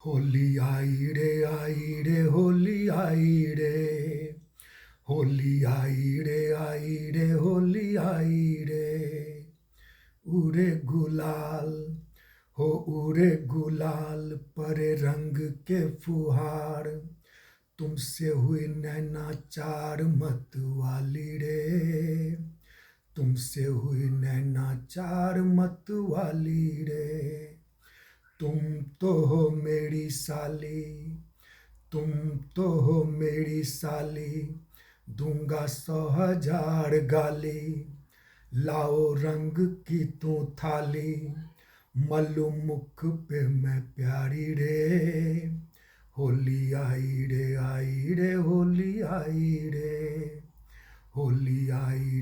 होली आई रे होली आई रे, होली आई रे होली आई रे। उरे गुलाल हो उरे गुलाल परे रंग के फुहार, तुमसे हुई नैना चार मत वाली रे, तुमसे हुई नैना चार मत वाली रे। तुम तो हो मेरी साली, तुम तो हो मेरी साली, दूंगा 100,000 गाली। लाओ रंग की तू थाली, मल्लू मुख पे मैं प्यारी रे। होली आई रे होली आई रे, होली आई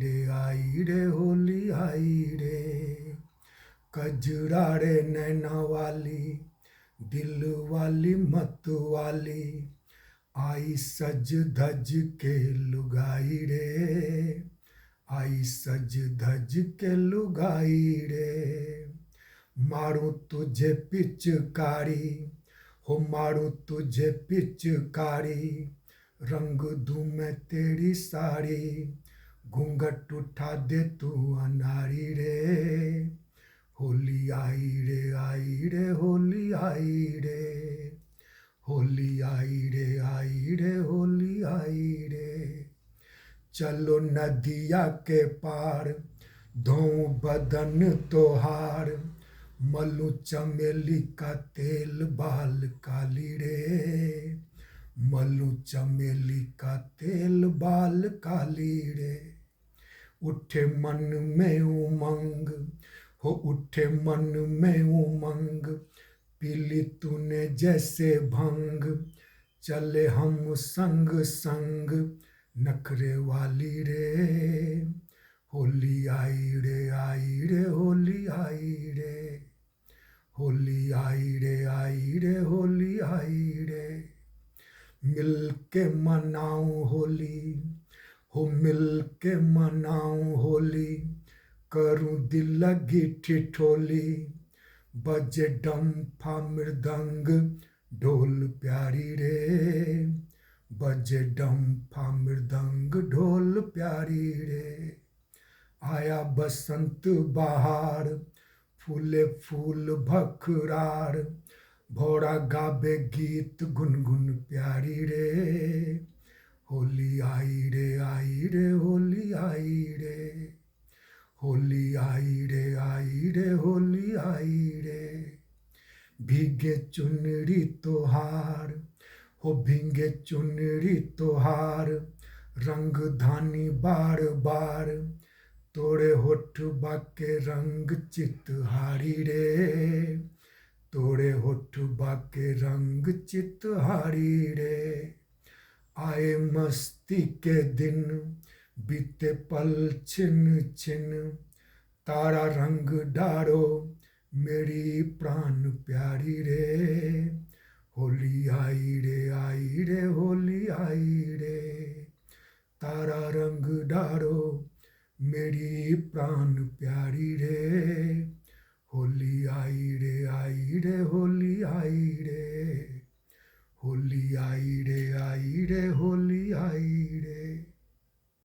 रे होली आई रे। कजरा रे नैना वाली, दिल वाली मत वाली, आई सज धज के लुगाई रे, आई सज धज के लुगाई रे। मारूं तुझे पिचकारी, हो मारूं तुझे पिचकारी, रंग दूं मैं तेरी साड़ी, घूंघट उठा दे तू अनारी रे। होली आई रे होली आई रे, होली आई रे होली आई रे। चलो नदिया के पार, धोऊं बदन तोहार, मलू चमेली का तेल बाल काली रे, मलू चमेली का तेल बाल काली रे। उठे मन में उमंग, हो उठे मन में उमंग, पीली तूने जैसे भंग, चले हम संग संग, नखरे वाली रे। होली आई रे होली आई रे, होली आई रे होली आई रे। मिल के मनाऊं होली, हो मिल के मनाऊं होली, करूं दिल लगी ठिठोली, बजे डम्फा मृदंग ढोल प्यारी रे, बजे डम्फा मृदंग ढोल प्यारी रे। आया बसंत बहार, फूले फूल भखरार, भौरा गाबे गीत गुनगुन प्यारी रे। होली आई रे होली आई रे, होली आई रे होली आई रे। भीगे चुनरी तोहार, हो भीगे चुनरी तोहार, रंग धानी बार बार, तोड़े होठ बाके रंग चितहारी रे, तोड़े होठ बाके रंग चितहारी रे। आए मस्ती के दिन, बीते पल छिन छिन, तारा रंग डारो मेरी प्राण प्यारी रे। होली आई रे होली आई रे, तारा रंग डारो मेरी प्राण प्यारी रे। होली आई रे होली आई रे, होली आई रे होली आई रे।